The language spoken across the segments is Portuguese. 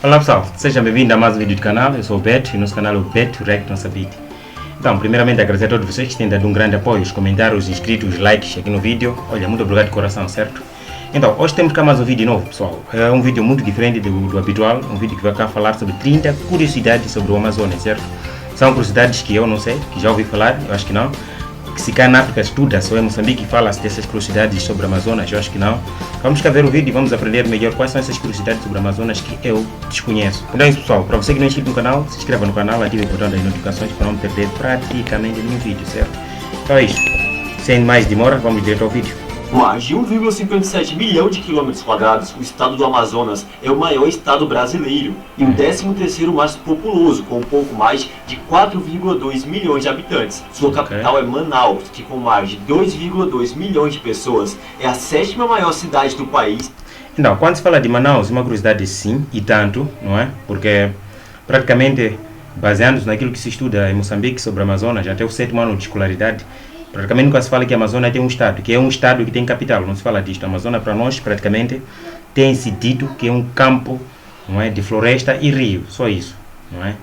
Olá pessoal, sejam bem-vindos a mais um vídeo do canal. Eu sou o Beto e o nosso canal é o Beto React Moçambique. Então, primeiramente agradecer a todos vocês que têm dado um grande apoio, os comentários, os inscritos, os likes aqui no vídeo. Olha, muito obrigado de coração, certo? Então, hoje temos cá mais um vídeo novo, pessoal. É um vídeo muito diferente do habitual, um vídeo que vai cá falar sobre 30 curiosidades sobre o Amazonas, certo? São curiosidades que eu não sei, que já ouvi falar, eu acho que não. Que se cá na África estuda, só em Moçambique fala-se dessas curiosidades sobre o Amazonas, eu acho que não. Vamos cá ver o vídeo e vamos aprender melhor quais são essas curiosidades sobre o Amazonas que eu desconheço. Então é isso, pessoal. Para você que não é inscrito no canal, se inscreva no canal, ative o botão das notificações para não perder praticamente nenhum vídeo, certo? Então é isso. Sem mais demora, vamos direto ao vídeo. Mais de 1,57 milhão de quilômetros quadrados, o estado do Amazonas é o maior estado brasileiro e o 13º mais populoso, com um pouco mais de 4,2 milhões de habitantes. Sua capital é Manaus, que com mais de 2,2 milhões de pessoas é a 7ª maior cidade do país. Então, quando se fala de Manaus, uma curiosidade sim, e tanto, não é? Porque praticamente, baseando-se naquilo que se estuda em Moçambique sobre o Amazonas, até o 7º ano de escolaridade, praticamente nunca se fala que a Amazônia tem um estado, que é um estado que tem capital, não se fala disto. A Amazônia para nós praticamente tem-se dito que é um campo, não é, de floresta e rio, só isso, não é?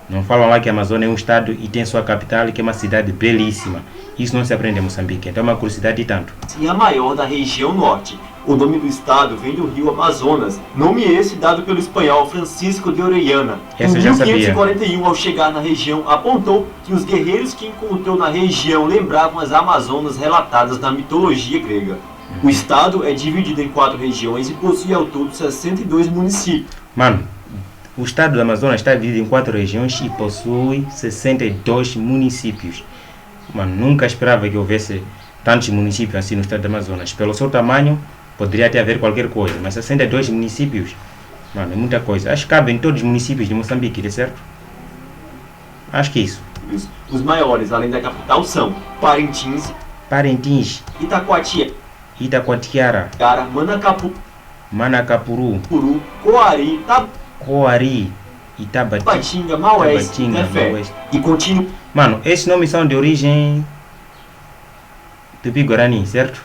Não falam lá que a Amazônia é um estado e tem sua capital, que é uma cidade belíssima. Isso não se aprende em Moçambique, então é uma curiosidade e tanto. E a maior da região norte. O nome do estado vem do rio Amazonas, nome esse dado pelo espanhol Francisco de Orellana. Essa em eu já sabia. 1541, ao chegar na região, apontou que os guerreiros que encontrou na região lembravam as Amazonas relatadas na mitologia grega. O estado é dividido em 4 regiões e possui ao todo 62 municípios. Mano, o estado do Amazonas está dividido em 4 regiões e possui 62 municípios. Mano, nunca esperava que houvesse tantos municípios assim no estado do Amazonas. Pelo seu tamanho, poderia até haver qualquer coisa, mas 62 municípios, mano, é muita coisa. Acho que cabe em todos os municípios de Moçambique, de certo? Acho que isso. Os maiores, além da capital, são Parintins, Itacoatiara, Manacapuru, Coari, Tabatinga, Maués e Tefé. E continua. Mano, esses nomes são de origem tupi-guarani, certo?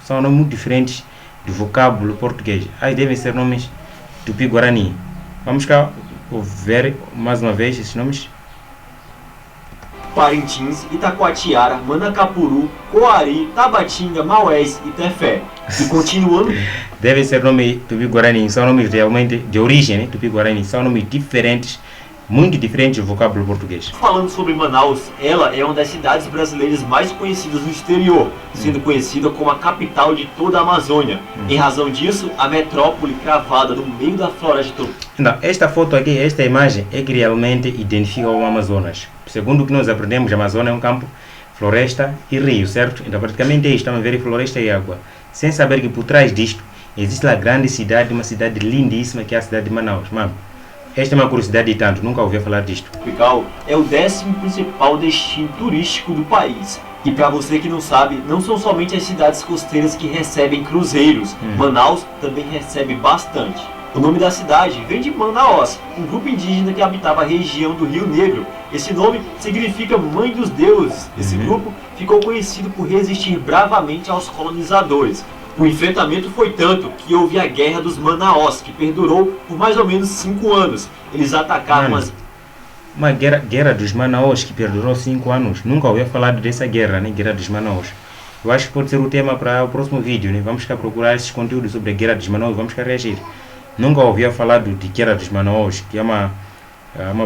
São nomes muito diferentes do vocábulo português. Aí devem ser nomes tupi-guarani. Vamos cá ver mais uma vez esses nomes. Parintins, Itacoatiara, Manacapuru, Coari, Tabatinga, Maués e Tefé. E continuando. Devem ser nomes tupi-guarani. São nomes realmente de origem, né? Tupi-guarani. São nomes diferentes, muito diferentes do vocábulo português. Falando sobre Manaus, ela é uma das cidades brasileiras mais conhecidas no exterior, sendo conhecida como a capital de toda a Amazônia. Em razão disso, a metrópole cravada no meio da floresta tropical. Então, esta foto aqui, esta imagem é que realmente identifica o Amazonas. Segundo o que nós aprendemos, a Amazônia é um campo, floresta e rio, certo? Então praticamente é isto, estamos a ver floresta e água. Sem saber que por trás disto existe a grande cidade, uma cidade lindíssima que é a cidade de Manaus, mano. Esta é uma curiosidade e tanto, nunca ouvi falar disto. Tropical é o 10º principal destino turístico do país. E para você que não sabe, não são somente as cidades costeiras que recebem cruzeiros. Manaus também recebe bastante. O nome da cidade vem de Manaus, um grupo indígena que habitava a região do Rio Negro. Esse nome significa Mãe dos Deuses. Esse grupo ficou conhecido por resistir bravamente aos colonizadores. O enfrentamento foi tanto que houve a Guerra dos Manaus, que perdurou por mais ou menos 5 anos. Eles atacaram uma guerra dos Manaus que perdurou 5 anos. Nunca ouvi falar dessa guerra, né? Guerra dos Manaus. Eu acho que pode ser o tema para o próximo vídeo, né? Vamos cá procurar esses conteúdos sobre a Guerra dos Manaus e vamos cá reagir. Nunca ouvi falar de Guerra dos Manaus, que é uma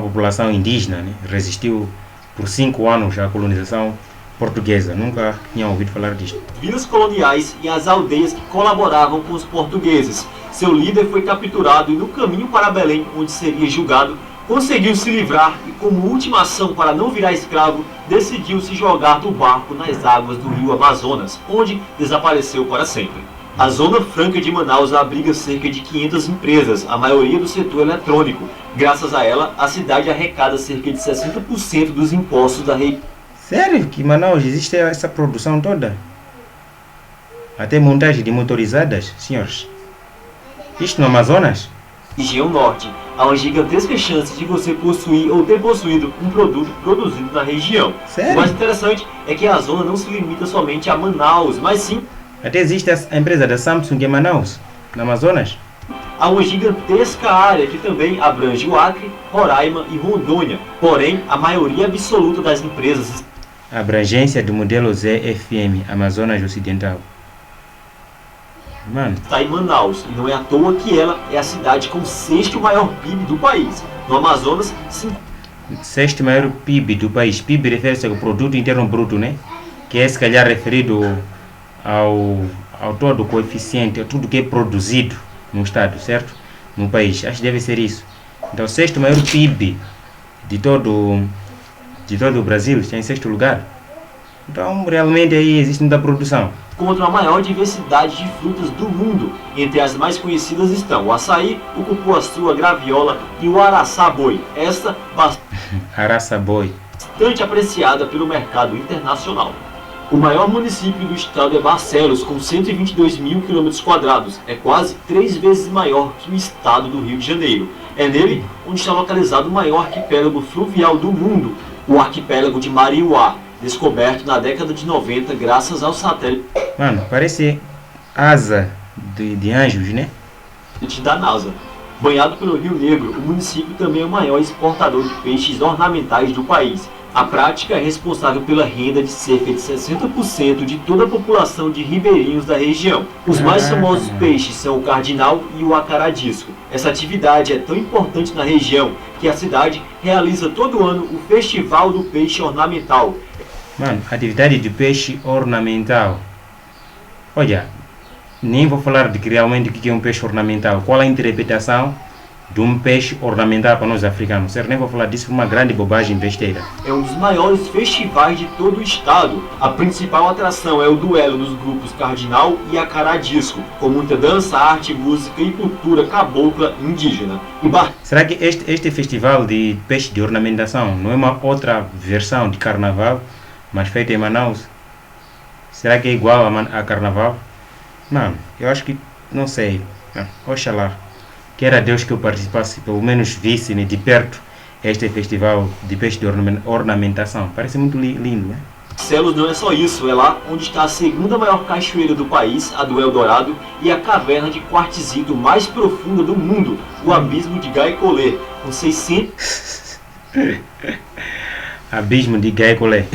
população indígena, né? Resistiu por 5 anos à colonização portuguesa. Nunca tinha ouvido falar disto. Vilas coloniais e as aldeias que colaboravam com os portugueses. Seu líder foi capturado e no caminho para Belém, onde seria julgado, conseguiu se livrar e, como última ação para não virar escravo, decidiu se jogar do barco nas águas do rio Amazonas, onde desapareceu para sempre. A Zona Franca de Manaus abriga cerca de 500 empresas, a maioria do setor eletrônico. Graças a ela, a cidade arrecada cerca de 60% dos impostos da região. Sério que em Manaus existe essa produção toda? Até montagem de motorizadas, senhores? Isto no Amazonas? Região Norte, há uma gigantesca chance de você possuir ou ter possuído um produto produzido na região. Sério? O mais interessante é que a zona não se limita somente a Manaus, mas sim... Até existe a empresa da Samsung em Manaus, no Amazonas? há uma gigantesca área que também abrange o Acre, Roraima e Rondônia. Porém, a maioria absoluta das empresas Abrangência do modelo ZFM, Amazonas Ocidental. Mano, está em Manaus, e não é à toa que ela é a cidade com o sexto maior PIB do país. No Amazonas, sexto maior PIB do país. PIB refere-se ao Produto Interno Bruto, né? Que é se calhar referido ao todo coeficiente, a tudo que é produzido no estado, certo? No país. Acho que deve ser isso. Então, o sexto maior PIB de todo o Brasil está em sexto lugar. Então, realmente aí existe muita produção. contra a maior diversidade de frutas do mundo. Entre as mais conhecidas estão o açaí, o cupuaçu, a graviola e o araçá-boi. Esta Araçá-boi. bastante apreciada pelo mercado internacional. O maior município do estado é Barcelos, com 122 mil km². É quase 3 vezes maior que o estado do Rio de Janeiro. É nele onde está localizado o maior arquipélago fluvial do mundo, o arquipélago de Mariuá, descoberto na década de 90 graças ao satélite Mano, parece asa de anjos, né? da NASA. Banhado pelo Rio Negro, o município também é o maior exportador de peixes ornamentais do país. A prática é responsável pela renda de cerca de 60% de toda a população de ribeirinhos da região. Os mais famosos peixes são o cardinal e o acaradisco. Essa atividade é tão importante na região que a cidade realiza todo ano o Festival do Peixe Ornamental. Mano, atividade de peixe ornamental. Olha, nem vou falar de que realmente o que é um peixe ornamental. Qual a interpretação de um peixe ornamental para nós africanos, certo? Nem vou falar disso, foi uma grande bobagem besteira. É um dos maiores festivais de todo o estado. A principal atração é o duelo dos grupos Cardinal e Acaradisco, com muita dança, arte, música e cultura cabocla indígena. Será que este festival de peixe de ornamentação não é uma outra versão de carnaval, mas feita em Manaus? Será que é igual a carnaval? Não, eu acho que, não sei. Oxalá. Queira Deus que eu participasse, pelo menos visse, né, de perto este festival de peixe de ornamentação. Parece muito lindo, né? Barcelos não é só isso, é lá onde está a segunda maior cachoeira do país, a do Eldorado, e a caverna de quartzito mais profunda do mundo, o Abismo de Gaicolé, com 671 Abismo de Gaicolé.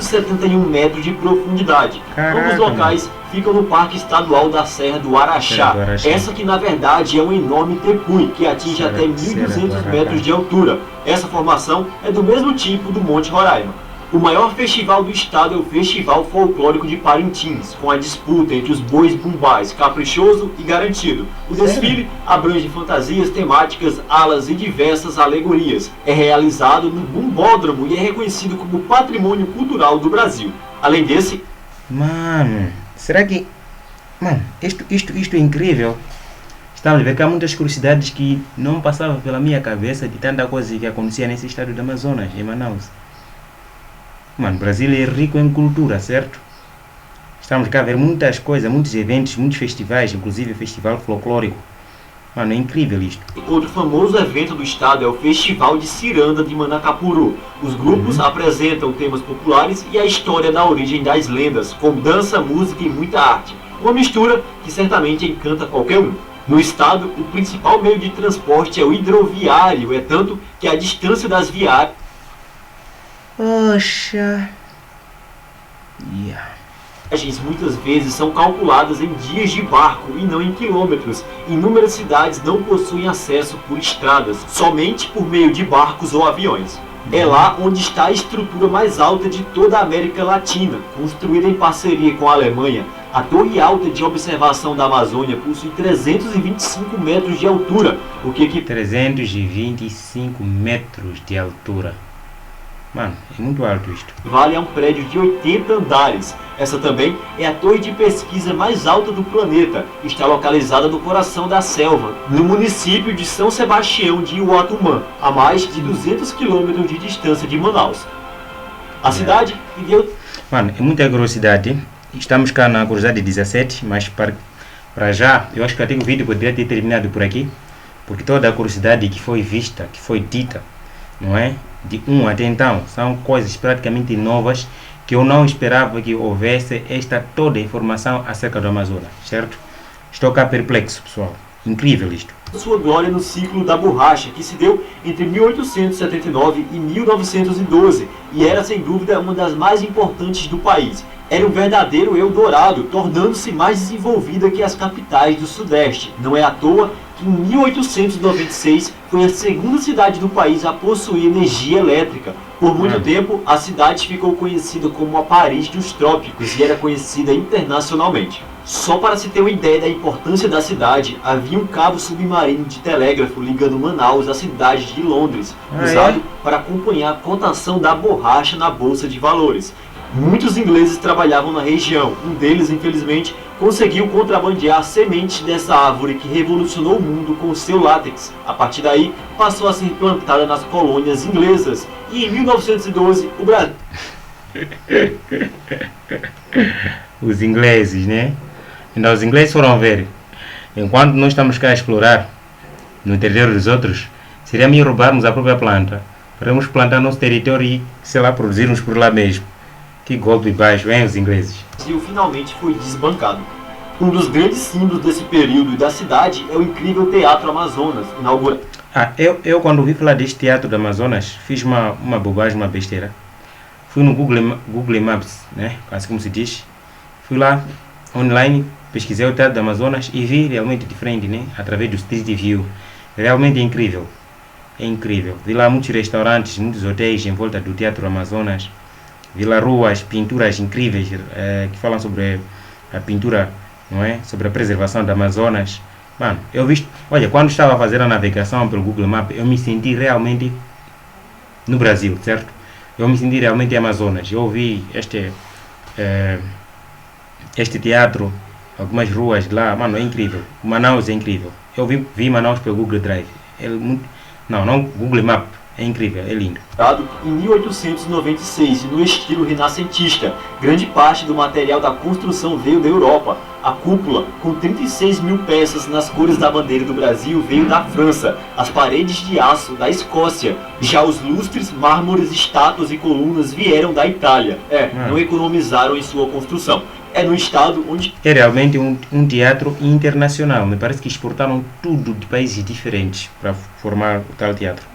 71 metros de profundidade. Caraca, Ambos locais ficam no Parque Estadual da Serra do Araxá. Essa que na verdade é um enorme tepuy que atinge até 1.200 metros de altura. Essa formação é do mesmo tipo do Monte Roraima. O maior festival do estado é o Festival Folclórico de Parintins, com a disputa entre os bois bumbás, caprichoso e garantido. O desfile abrange fantasias temáticas, alas e diversas alegorias. É realizado no Bumbódromo e é reconhecido como Patrimônio Cultural do Brasil. Além desse... Mano, será que... Mano, isto é incrível. Estamos a ver que há muitas curiosidades que não passavam pela minha cabeça de tanta coisa que acontecia nesse estado do Amazonas, em Manaus. Mano, o Brasil é rico em cultura, certo? Estamos cá a ver muitas coisas, muitos eventos, muitos festivais, inclusive o festival folclórico. Mano, é incrível isto. Outro famoso evento do estado é o Festival de Ciranda de Manacapuru. Os grupos apresentam temas populares e a história da origem das lendas, com dança, música e muita arte. Uma mistura que certamente encanta qualquer um. No estado, o principal meio de transporte é o hidroviário, é tanto que a distância das viagens muitas vezes são calculadas em dias de barco e não em quilômetros. Inúmeras cidades não possuem acesso por estradas, somente por meio de barcos ou aviões. É lá onde está a estrutura mais alta de toda a América Latina, construída em parceria com a Alemanha. A Torre Alta de Observação da Amazônia possui 325 metros de altura, o que 325 metros de altura. Mano, é muito alto isto. Vale a um prédio de 80 andares. Essa também é a torre de pesquisa mais alta do planeta. Está localizada no coração da selva, no município de São Sebastião de Uatumã, a mais de 200 km de distância de Manaus. A cidade viveu... Mano, é muita curiosidade. Estamos cá na curiosidade 17, mas para já, eu acho que até o vídeo poderia ter terminado por aqui, porque toda a curiosidade que foi vista, que foi dita, não é? De até então, são coisas praticamente novas que eu não esperava que houvesse esta toda informação acerca do Amazonas, certo? Estou cá perplexo, pessoal. Incrível isto. Sua glória no ciclo da borracha, que se deu entre 1879 e 1912 e era sem dúvida uma das mais importantes do país. Era um verdadeiro Eldorado, tornando-se mais desenvolvida que as capitais do Sudeste. Não é à toa que em 1896 foi a segunda cidade do país a possuir energia elétrica. Por muito tempo, a cidade ficou conhecida como a Paris dos Trópicos e era conhecida internacionalmente. Só para se ter uma ideia da importância da cidade, havia um cabo submarino de telégrafo ligando Manaus à cidade de Londres, usado para acompanhar a cotação da borracha na bolsa de valores. Muitos ingleses trabalhavam na região. Um deles, infelizmente, conseguiu contrabandear sementes dessa árvore que revolucionou o mundo com seu látex. A partir daí, passou a ser plantada nas colônias inglesas. E em 1912, o Brasil... Os ingleses, né? Então os ingleses foram ver. Enquanto nós estamos cá a explorar no território dos outros, seria melhor roubarmos a própria planta. Podemos plantar nosso território e, sei lá, produzirmos por lá mesmo. Que golpe baixo, hein, os ingleses? O Brasil finalmente foi desbancado. Um dos grandes símbolos desse período e da cidade é o incrível Teatro Amazonas, inaugurado. Eu quando ouvi falar deste Teatro do Amazonas, fiz uma bobagem, uma besteira. Fui no Google Maps, né, assim como se diz. Fui lá, online, pesquisei o Teatro do Amazonas e vi realmente diferente, né, através do Street View. Realmente é incrível. É incrível. Vi lá muitos restaurantes, muitos hotéis em volta do Teatro Amazonas. Vi lá ruas, pinturas incríveis que falam sobre a pintura, não é? Sobre a preservação do Amazonas. Mano, eu vi, olha, quando estava a fazer a navegação pelo Google Maps, eu me senti realmente no Brasil, certo? Eu me senti realmente em Amazonas. Eu vi este teatro, algumas ruas lá, mano, é incrível. Manaus é incrível. Eu vi Manaus pelo Google Drive. Não Google Maps. É incrível, é lindo. Em 1896, no estilo renascentista, grande parte do material da construção veio da Europa. A cúpula, com 36 mil peças nas cores da bandeira do Brasil, veio da França. As paredes de aço, da Escócia. Já os lustres, mármores, estátuas e colunas vieram da Itália. Não economizaram em sua construção. É no estado onde... É realmente um teatro internacional. Me parece que exportaram tudo de países diferentes para formar o tal teatro.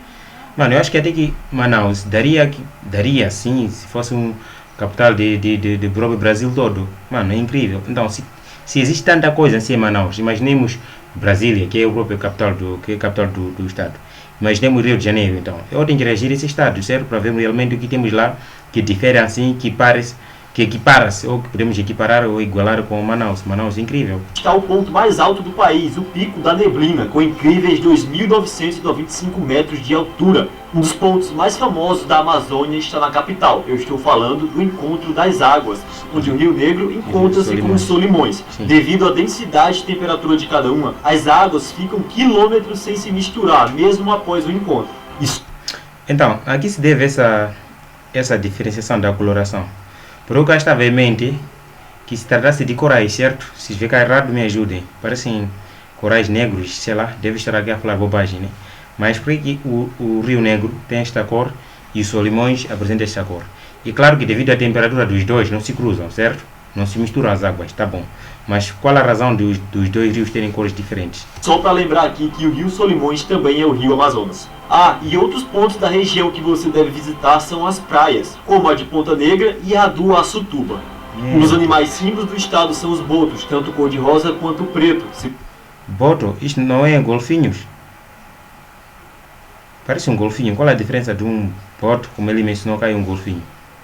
Mano, eu acho que até que Manaus daria sim, se fosse um capital do próprio Brasil todo. Mano, é incrível. Então, se existe tanta coisa assim em Manaus, imaginemos Brasília, que é o próprio capital do estado. Imaginemos Rio de Janeiro, então. Eu tenho que reagir a esse estado, certo? Para ver realmente o que temos lá, que difere assim, que equipara-se, ou que podemos equiparar ou igualar com Manaus. Manaus é incrível. Está o ponto mais alto do país, o Pico da Neblina, com incríveis 2.995 metros de altura. Um dos pontos mais famosos da Amazônia está na capital. Eu estou falando do Encontro das Águas, onde o Rio Negro encontra-se com os Solimões. Sim. Devido à densidade e temperatura de cada uma, as águas ficam quilômetros sem se misturar, mesmo após o encontro. Então, aqui se deve essa diferenciação da coloração. Por eu cá estava em mente que se tratasse de corais, certo? Se ficar errado, me ajudem. Parecem corais negros, sei lá, deve estar aqui a falar bobagem, né? Mas por que o Rio Negro tem esta cor e os Solimões apresentam esta cor? E claro que devido à temperatura dos dois não se cruzam, certo? Não se misturam as águas, tá bom. Mas qual a razão dos dois rios terem cores diferentes? Só para lembrar aqui que o Rio Solimões também é o Rio Amazonas. E outros pontos da região que você deve visitar são as praias, como a de Ponta Negra e a do Açutuba. Um dos animais símbolos do estado são os botos, tanto cor-de-rosa quanto preto. Boto? Isto não é golfinhos? Parece um golfinho. Qual é a diferença de um boto, como ele mencionou, que é um golfinho?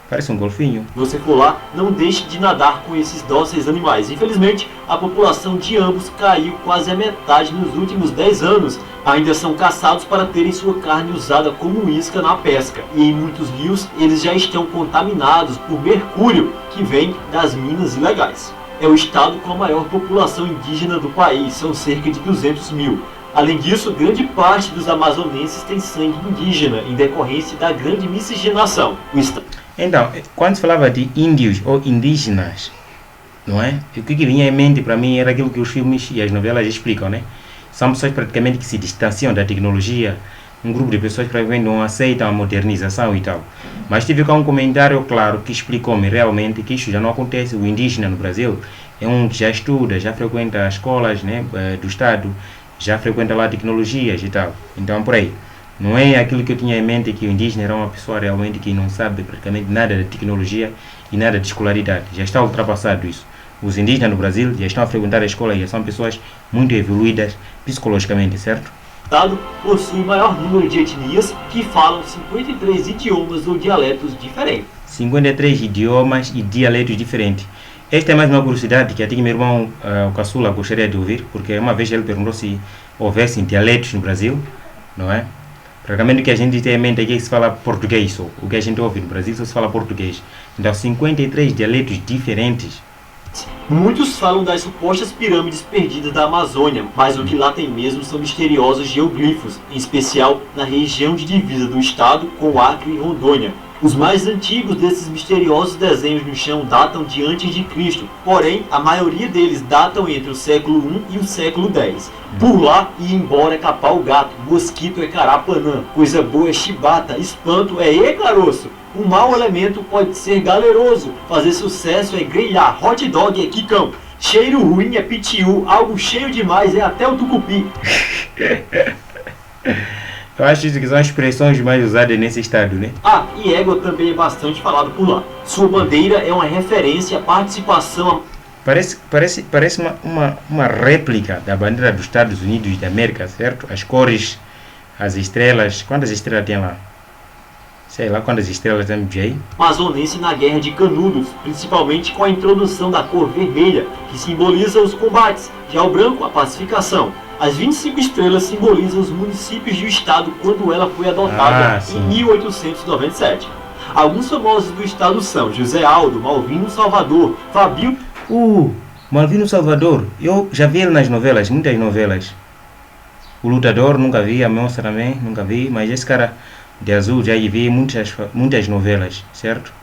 Parece um golfinho. Se você for lá, não deixe de nadar com esses dóceis animais. Infelizmente, a população de ambos caiu quase a metade nos últimos 10 anos. Ainda são caçados para terem sua carne usada como isca na pesca. E em muitos rios, eles já estão contaminados por mercúrio, que vem das minas ilegais. É o estado com a maior população indígena do país, são cerca de 200 mil. Além disso, grande parte dos amazonenses tem sangue indígena, em decorrência da grande miscigenação. Então, quando se falava de índios ou indígenas, não é? O que vinha em mente para mim era aquilo que os filmes e as novelas explicam, né? São pessoas praticamente que se distanciam da tecnologia, um grupo de pessoas praticamente não aceitam a modernização e tal. Mas tive cá um comentário claro que explicou-me realmente que isso já não acontece. O indígena no Brasil é um que já estuda, já frequenta as escolas, né, do estado, já frequenta lá tecnologias e tal. Então, por aí. Não é aquilo que eu tinha em mente, que o indígena era uma pessoa realmente que não sabe praticamente nada de tecnologia e nada de escolaridade. Já está ultrapassado isso. Os indígenas no Brasil já estão a frequentar a escola e já são pessoas muito evoluídas psicologicamente, certo? O estado possui maior número de etnias que falam 53 idiomas ou dialetos diferentes. 53 idiomas e dialetos diferentes. Esta é mais uma curiosidade que até que meu irmão, o caçula, gostaria de ouvir, porque uma vez ele perguntou se houvessem dialetos no Brasil, não é? Praticamente o que a gente tem em mente é que se fala português só. O que a gente ouve no Brasil só se fala português. Então, 53 dialetos diferentes. Muitos falam das supostas pirâmides perdidas da Amazônia, mas o que lá tem mesmo são misteriosos geoglifos, em especial na região de divisa do estado com o Acre e Rondônia. Os mais antigos desses misteriosos desenhos no chão datam de antes de Cristo, porém a maioria deles datam entre o século I e o século X. Por lá e embora é capar o gato, mosquito é carapanã, coisa boa é chibata, espanto é caroço. Um mau elemento pode ser galeroso, fazer sucesso é grelhar, hot dog é quicão, cheiro ruim é pitiu, algo cheio demais é até o tucupi. Eu acho que são as expressões mais usadas nesse estado, né? Ah, e égua também é bastante falado por lá. Sua bandeira é uma referência à participação... Parece uma réplica da bandeira dos Estados Unidos da América, certo? As cores, as estrelas. Quantas estrelas tem lá? Sei lá quantas estrelas tem aí. Amazonense na Guerra de Canudos, principalmente com a introdução da cor vermelha, que simboliza os combates, já o branco a pacificação. As 25 estrelas simbolizam os municípios do estado quando ela foi adotada em 1897. Alguns famosos do estado são José Aldo, Malvino Salvador, Fabio... Malvino Salvador, eu já vi ele nas novelas, muitas novelas. O Lutador nunca vi, a Moça também nunca vi, mas esse cara de azul já vi muitas novelas, certo?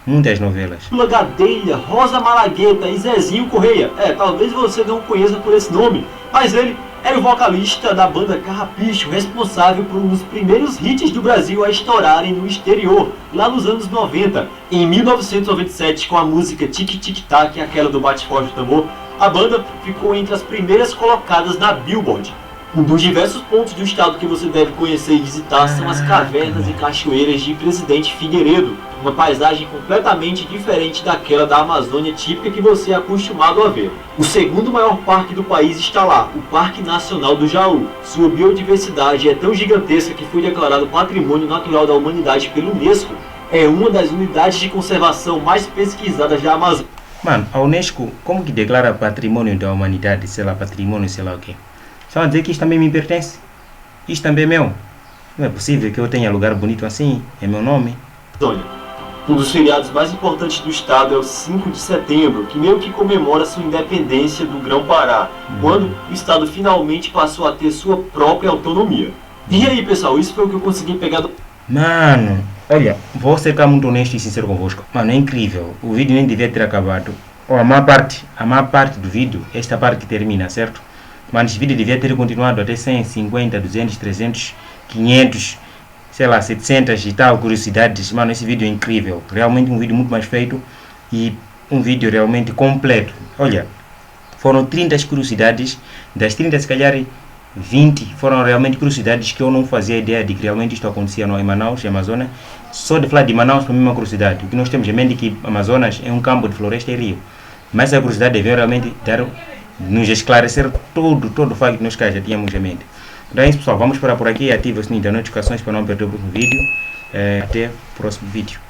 Muitas novelas. Lula Gadelha, Rosa Malagueta e Zezinho Correia. Talvez você não o conheça por esse nome, mas ele era o vocalista da banda Carrapicho, responsável por um dos primeiros hits do Brasil a estourarem no exterior, lá nos anos 90. Em 1997, com a música Tic Tic Tac, aquela do Bate Forte do Tambor, a banda ficou entre as primeiras colocadas na Billboard. Um dos diversos pontos do estado que você deve conhecer e visitar são as cavernas e cachoeiras de Presidente Figueiredo, uma paisagem completamente diferente daquela da Amazônia típica que você é acostumado a ver. O segundo maior parque do país está lá, o Parque Nacional do Jaú. Sua biodiversidade é tão gigantesca que foi declarado Patrimônio Natural da Humanidade pela Unesco. É uma das unidades de conservação mais pesquisadas da Amazônia. Mano, a Unesco, como que declara Patrimônio da Humanidade, sei lá, patrimônio, sei lá o quê? Só a dizer que isto também me pertence. Isto também é meu. Não é possível que eu tenha lugar bonito assim, é meu nome. Um dos feriados mais importantes do estado é o 5 de setembro, que meio que comemora sua independência do Grão-Pará, quando o estado finalmente passou a ter sua própria autonomia. E aí, pessoal, isso foi o que eu consegui pegar do... Mano, olha, vou ser muito honesto e sincero convosco. Mano, é incrível. O vídeo nem devia ter acabado. A maior parte do vídeo, esta parte que termina, certo? Mas esse vídeo devia ter continuado até 100, 50, 200, 300, 500, sei lá, 700 e tal curiosidades. Mano, esse vídeo é incrível. Realmente um vídeo muito mais feito e um vídeo realmente completo. Olha, foram 30 curiosidades. Das 30, se calhar 20 foram realmente curiosidades que eu não fazia ideia de que realmente isto acontecia em Manaus, em Amazônia. Só de falar de Manaus, para mim é uma curiosidade. O que nós temos em mente é que Amazonas é um campo de floresta e rio. Mas essa curiosidade deve realmente nos esclarecer todo o facto que nós já tínhamos em mente. Então é isso, pessoal, vamos parar por aqui, ative o sininho das notificações para não perder o próximo vídeo. Até o próximo vídeo.